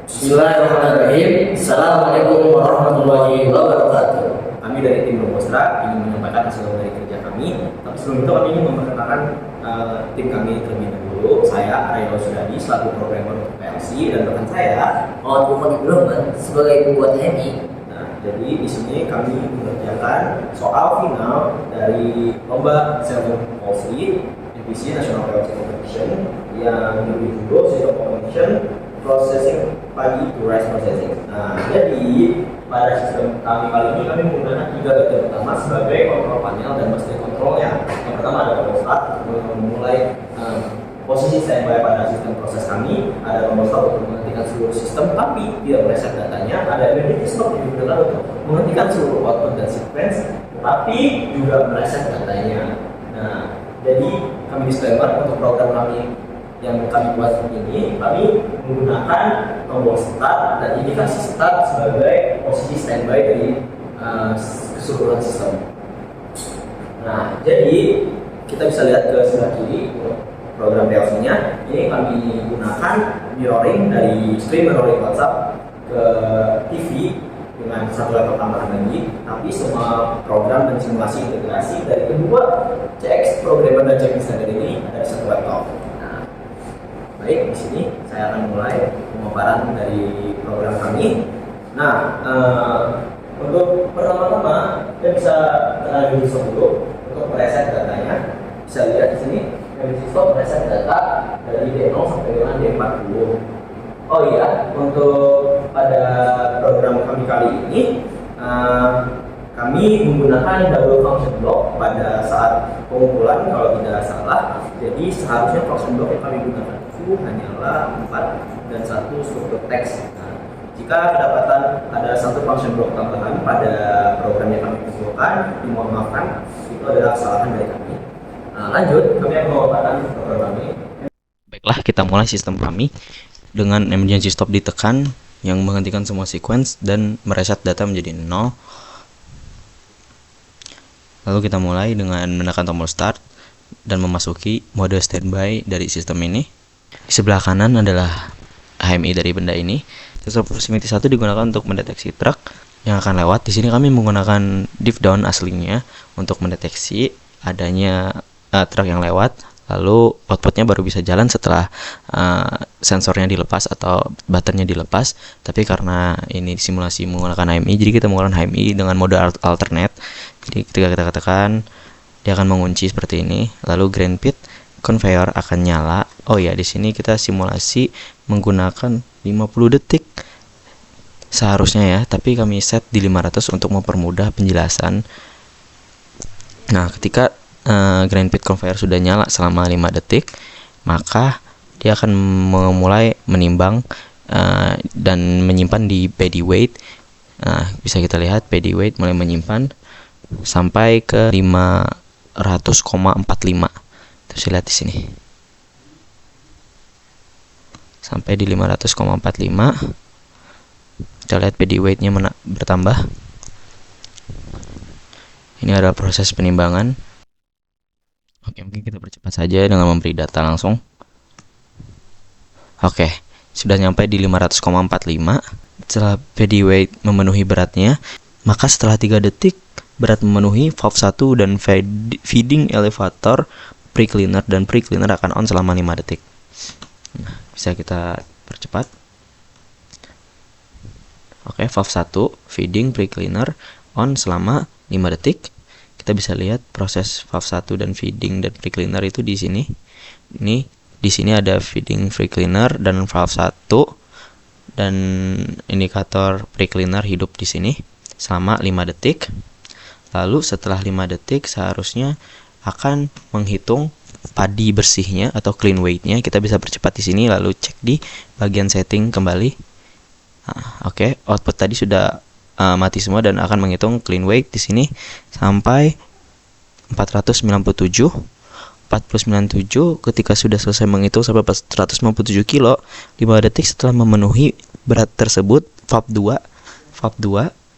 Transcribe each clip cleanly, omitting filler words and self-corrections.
Bismillahirrahmanirrahim. Assalamualaikum warahmatullahi wabarakatuh. Kami dari tim Rombostra ingin menyampaikan hasil dari kerja kami. Tapi sebelum itu kami ingin memperkenalkan tim kami terlebih dahulu. Saya Arya Sudadi selaku programmer untuk PLC dan rekan saya Muhammad Ibrahim sebagai pembuat HMI. Nah, jadi di sini kami mengerjakan soal final dari lomba Seven Policy NPC National PLC Competition yang berjudul System Automation Processing Pagi to Rice Processing. Nah, jadi pada sistem kami kali ini kami menggunakan 3 bagian utama sebagai kontrol panel dan master kontrolnya. Yang pertama ada tombol start memulai posisi standby pada sistem proses kami, ada tombol stop untuk menghentikan seluruh sistem tapi tidak mereset datanya, ada emergency stop yang digunakan untuk menghentikan seluruh output dan sequence tapi juga mereset datanya. Nah, jadi kami disclaimer untuk program kami yang kami buat ini, kami menggunakan tombol start dan indikasi start sebagai posisi standby dari keseluruhan sistem. Nah, jadi kita bisa lihat ke sebelah kiri program PLC-nya. Ini kami gunakan mirroring dari stream mirroring WhatsApp ke TV dengan satu laptop tambahan lagi, tapi semua program dan simulasi integrasi dari kedua CX programmer dan CX standar ini ada di satu laptop. Baik, di sini saya akan mulai pemaparan dari program kami. Nah, untuk pertama-tama kita bisa tekan Windows dulu untuk mereset datanya. Bisa lihat di sini Windows mereset data dari D0 sampai dengan D40. Oh iya, untuk pada program kami kali ini kami menggunakan double function block pada saat pengumpulan kalau tidak salah. Jadi seharusnya function block yang kami gunakan itu hanyalah 4 dan 1 struktur teks. Nah, jika kedapatan ada satu function block tambahan pada program yang kami kumpulkan, dimohon maafkan, itu adalah kesalahan dari kami. Nah, lanjut, kami akan memaparkan program kami. Baiklah, kita mulai sistem kami dengan emergency stop ditekan yang menghentikan semua sequence dan mereset data menjadi 0. Lalu kita mulai dengan menekan tombol start dan memasuki mode standby dari sistem ini. Di sebelah kanan adalah HMI dari benda ini. Sensor proximity 1 digunakan untuk mendeteksi truk yang akan lewat. Di sini kami menggunakan div down aslinya untuk mendeteksi adanya truk yang lewat. Lalu outputnya baru bisa jalan setelah sensornya dilepas atau buttonnya dilepas. Tapi karena ini simulasi menggunakan HMI, jadi kita menggunakan HMI dengan mode alternate. Jadi ketika kita katakan, dia akan mengunci seperti ini. Lalu green pit conveyor akan nyala. Oh ya, di sini kita simulasi menggunakan 50 detik seharusnya ya, tapi kami set di 500 untuk mempermudah penjelasan. Nah, ketika green pit conveyor sudah nyala selama 5 detik, maka dia akan memulai menimbang dan menyimpan di PD weight. Nah, bisa kita lihat PD weight mulai menyimpan sampai ke 500,45. Bisa lihat di sini. Sampai di 500,45. Kita lihat PD weight-nya bertambah. Ini adalah proses penimbangan. Oke, mungkin kita percepat saja dengan memberi data langsung. Oke, sudah sampai di 500,45. Setelah PD weight memenuhi beratnya, maka setelah 3 detik berat memenuhi, valve 1 dan feeding elevator pre-cleaner dan pre-cleaner akan on selama 5 detik. Nah, bisa kita percepat. Oke, valve 1 feeding pre-cleaner on selama 5 detik. Kita bisa lihat proses valve 1 dan feeding dan pre-cleaner itu di sini. Ini di sini ada feeding pre-cleaner dan valve 1 dan indikator pre-cleaner hidup di sini selama 5 detik. Lalu setelah 5 detik seharusnya akan menghitung padi bersihnya atau clean weight-nya. Kita bisa percepat di sini lalu cek di bagian setting kembali. Nah, oke, output tadi sudah mati semua dan akan menghitung clean weight di sini sampai 497. Ketika sudah selesai menghitung sampai 497 kilo, 5 detik setelah memenuhi berat tersebut, valve 2.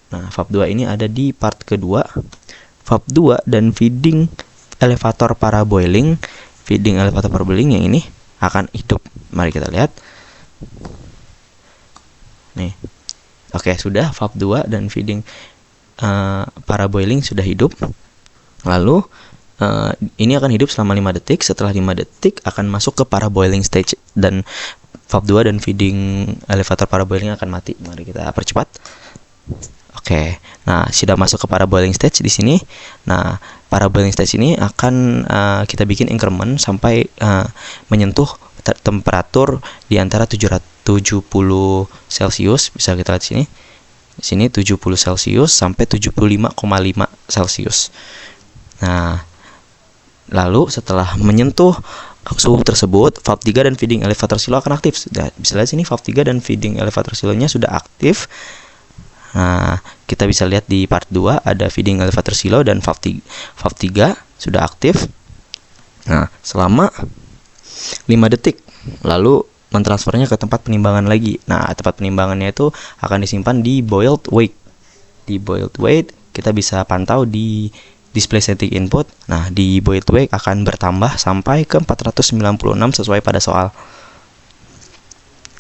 Nah, valve 2 ini ada di part kedua. Valve 2 dan feeding elevator paraboiling yang ini akan hidup. Mari kita lihat. nih. Oke, sudah valve 2 dan feeding paraboiling sudah hidup. Lalu ini akan hidup selama 5 detik. Setelah 5 detik akan masuk ke paraboiling stage dan valve 2 dan feeding elevator paraboiling akan mati. Mari kita percepat. Oke. Nah, sudah masuk ke paraboiling stage di sini. Nah, paraboiling stage ini akan kita bikin increment sampai menyentuh temperatur di antara 770 Celcius. Bisa kita lihat sini. Di sini 70 Celcius sampai 75,5 Celcius. Nah, lalu setelah menyentuh suhu tersebut, valve 3 dan feeding elevator silo akan aktif. Bisa lihat sini valve 3 dan feeding elevator silonya sudah aktif. Nah, kita bisa lihat di part 2 ada feeding elevator silo dan valve 3 sudah aktif. Nah, selama 5 detik lalu mentransfernya ke tempat penimbangan lagi. Nah, tempat penimbangannya itu akan disimpan di boiled weight. Di boiled weight kita bisa pantau di display setting input. Nah, di boiled weight akan bertambah sampai ke 496 sesuai pada soal.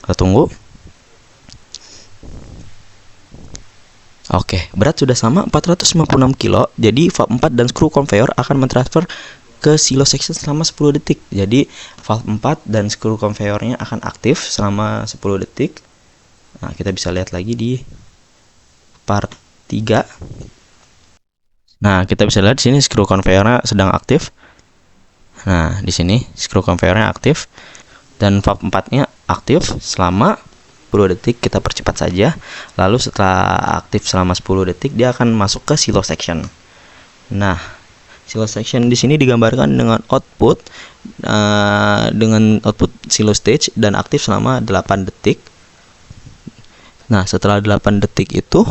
Kita tunggu. Oke, berat sudah sama 496 kilo. Jadi valve 4 dan screw conveyor akan mentransfer ke silo section selama 10 detik. Jadi valve 4 dan screw conveyornya akan aktif selama 10 detik. Nah, kita bisa lihat lagi di part 3. Nah, kita bisa lihat di sini screw conveyornya sedang aktif. Nah, di sini screw conveyornya aktif dan valve 4-nya aktif selama 10 detik. Kita percepat saja. Lalu setelah aktif selama 10 detik dia akan masuk ke silo section. Nah, silo section di sini digambarkan dengan output silo stage dan aktif selama 8 detik. Nah, setelah 8 detik itu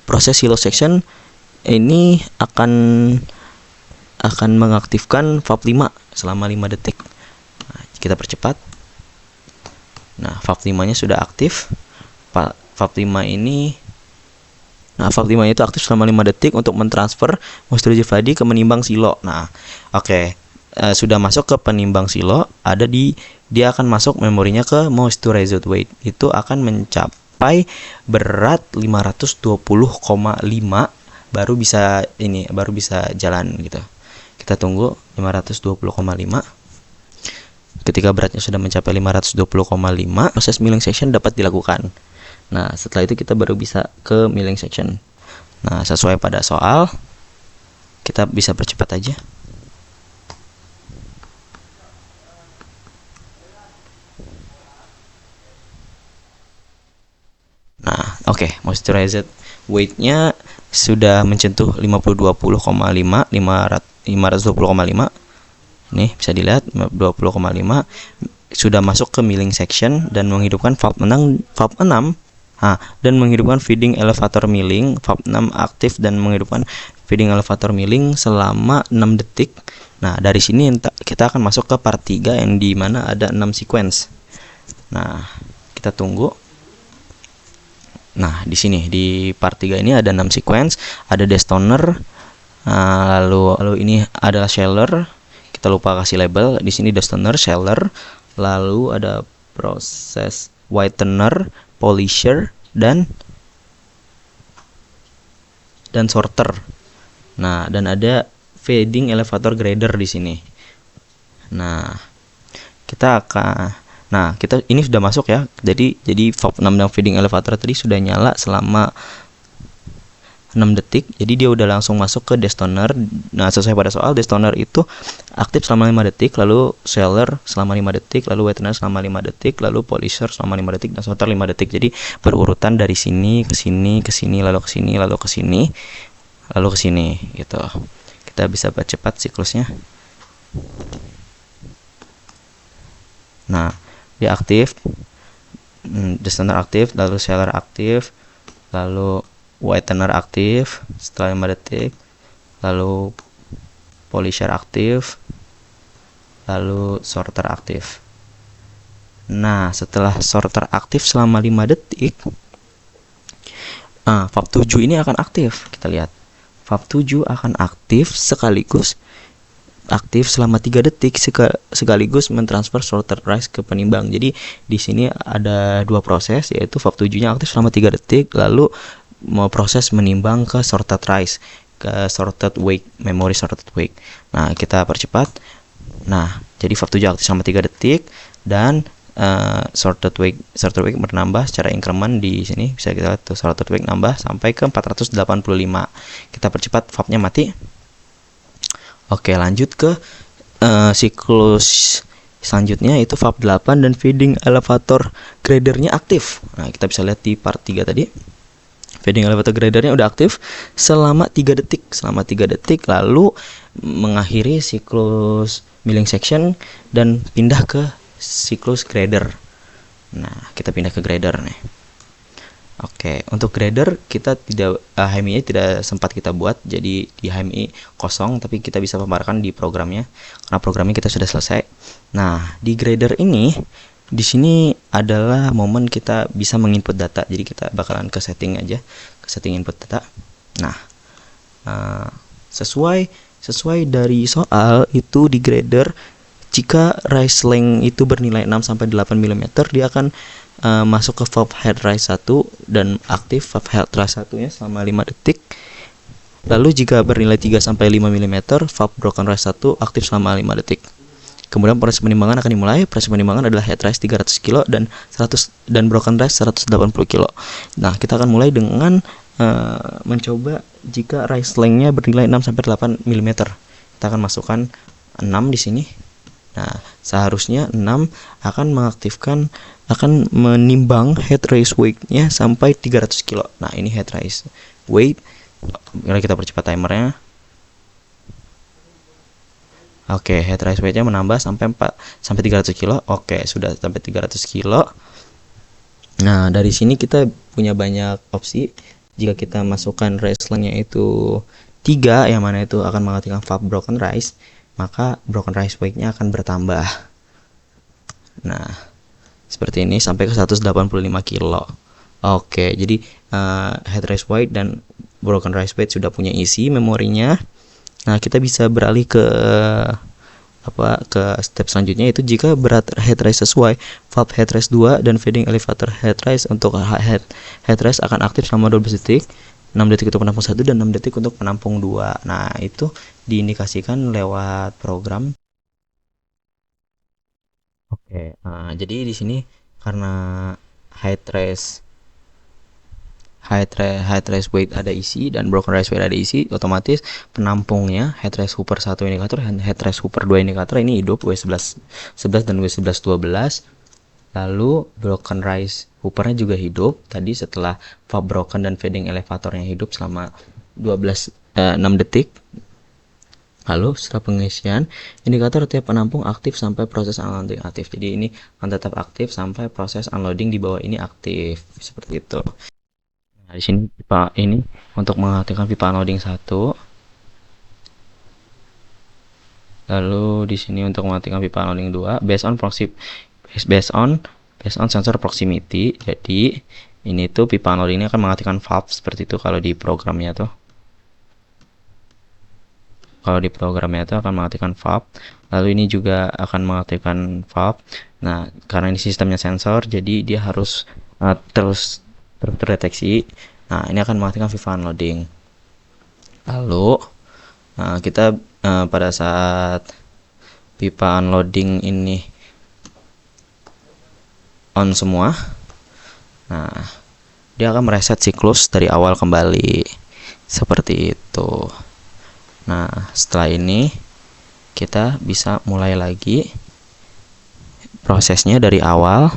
proses silo section ini akan mengaktifkan valve 5 selama 5 detik. Nah, kita percepat. Nah, valve 5-nya sudah aktif. Valve 5 itu aktif selama 5 detik untuk mentransfer moisture body ke menimbang silo. Nah, oke. Sudah masuk ke penimbang silo, dia akan masuk memorinya ke moisturized weight. Itu akan mencapai berat 520,5 baru bisa jalan gitu. Kita tunggu 520,5. Ketika beratnya sudah mencapai 520,5, proses milling section dapat dilakukan. Nah, setelah itu kita baru bisa ke milling section. Nah, sesuai pada soal, kita bisa percepat aja. Nah, oke, moisturized weight-nya sudah mencentuh 520,5. Nih, bisa dilihat 20,5 sudah masuk ke milling section dan menghidupkan valve 6. Dan menghidupkan feeding elevator milling. Valve 6 aktif dan menghidupkan feeding elevator milling selama 6 detik. Nah, dari sini kita akan masuk ke part 3 yang di mana ada 6 sequence. Nah, kita tunggu. Nah, di sini di part 3 ini ada 6 sequence, ada destoner, lalu ini adalah sheller. Kita lupa kasih label. Di sini destoner, sheller, lalu ada proses whitener, polisher dan sorter. Nah, dan ada feeding elevator grader di sini. Nah, kita ini sudah masuk ya. Jadi valve 6 dan feeding elevator tadi sudah nyala selama 6 detik. Jadi dia udah langsung masuk ke destoner. Nah, sesuai pada soal, destoner itu aktif selama 5 detik, lalu sheller selama 5 detik, lalu whitener selama 5 detik, lalu polisher selama 5 detik dan sorter 5 detik. Jadi berurutan dari sini ke sini, ke sini, lalu ke sini, lalu ke sini, lalu ke sini gitu. Kita bisa percepat siklusnya. Nah, dia aktif, destoner aktif, lalu sheller aktif, lalu whitener aktif setelah 5 detik, lalu polisher aktif, lalu sorter aktif. Nah, setelah sorter aktif selama 5 detik, valve 7 ini akan aktif. Kita lihat valve 7 akan aktif sekaligus aktif selama 3 detik sekaligus mentransfer sorted rice ke penimbang. Jadi di sini ada dua proses, yaitu VAP7-nya aktif selama 3 detik, lalu mau proses menimbang ke sorted rice, ke sorted weight, memory sorted weight. Nah, kita percepat. Nah, jadi VAP7 aktif selama 3 detik dan sorted weight bertambah secara increment. Di sini bisa kita lihat tuh, sorted weight nambah sampai ke 485. Kita percepat, VAP-nya mati. Oke, lanjut ke siklus selanjutnya, itu VAP 8 dan feeding elevator gradernya aktif. Nah, kita bisa lihat di part 3 tadi. Feeding elevator gradernya udah aktif selama 3 detik. Selama 3 detik lalu mengakhiri siklus milling section dan pindah ke siklus grader. Nah, kita pindah ke grader nih. Oke, untuk grader kita tidak HMI tidak sempat kita buat, jadi di HMI kosong, tapi kita bisa paparkan di programnya karena programnya kita sudah selesai. Nah, di grader ini di sini adalah momen kita bisa menginput data. Jadi kita bakalan ke setting aja, ke setting input data. Nah, sesuai dari soal itu di grader, jika rice length itu bernilai 6 sampai 8 mm, dia akan masuk ke VAP head rice 1 dan aktif VAP head rice 1-nya selama 5 detik. Lalu jika bernilai 3 sampai 5 mm, VAP broken rice 1 aktif selama 5 detik. Kemudian proses penimbangan akan dimulai. Proses penimbangan adalah head rice 300 kg dan broken rice 180 kg. Nah, kita akan mulai dengan mencoba jika rice length-nya bernilai 6 sampai 8 mm. Kita akan masukkan 6 di sini. Nah, seharusnya 6 akan menimbang head rice weight-nya sampai 300 kg. Nah, ini head rice weight. Mari kita percepat timernya. Oke, head rice weight-nya menambah sampai 300 kg. Oke, sudah sampai 300 kg. Nah, dari sini kita punya banyak opsi. Jika kita masukkan rice length-nya itu 3, yang mana itu akan mengaktifkan VAP broken rice, maka broken rice weight-nya akan bertambah. Nah, seperti ini sampai ke 185 kilo. Oke, jadi head rice weight dan broken rice weight sudah punya isi memorinya. Nah, kita bisa beralih ke step selanjutnya, itu jika berat head rice sesuai, VAP head rice 2 dan feeding elevator head rice untuk head rice akan aktif selama 12 detik. 6 detik untuk penampung 1 dan 6 detik untuk penampung 2. Nah, itu diindikasikan lewat program. Oke, jadi di sini karena head rice weight ada isi dan broken rice weight ada isi, otomatis penampungnya head rice hooper 1 indikator dan head rice hooper 2 indikator ini hidup W11 dan W11 12. Lalu broken rice hoopernya juga hidup tadi setelah VAP broken dan feeding elevatornya hidup selama 6 detik. Lalu setelah pengisian, indikator tiap penampung aktif sampai proses unloading aktif. Jadi ini akan tetap aktif sampai proses unloading di bawah ini aktif, seperti itu. Nah, di sini pipa ini untuk mengaktifkan pipa unloading 1. Lalu di sini untuk mengaktifkan pipa unloading 2 based on sensor proximity. Jadi ini tuh pipa unloading ini akan mengaktifkan valve seperti itu kalau di programnya tuh. Kalau di programnya itu akan mengaktifkan valve. Lalu ini juga akan mengaktifkan valve. Nah, karena ini sistemnya sensor, jadi dia harus terus terdeteksi. Nah, ini akan mengaktifkan pipa unloading. Lalu kita pada saat pipa unloading ini on semua, nah dia akan mereset siklus dari awal kembali seperti itu. Nah, setelah ini kita bisa mulai lagi prosesnya dari awal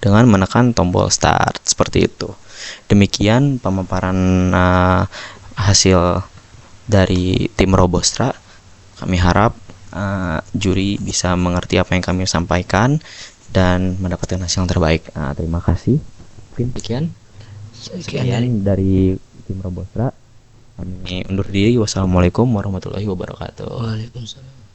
dengan menekan tombol start seperti itu. Demikian pemaparan hasil dari tim Robostra. Kami harap juri bisa mengerti apa yang kami sampaikan dan mendapatkan hasil yang terbaik. Terima kasih. Sekian dari tim Robostra. Kami undur diri. Wassalamualaikum warahmatullahi wabarakatuh. Waalaikumsalam.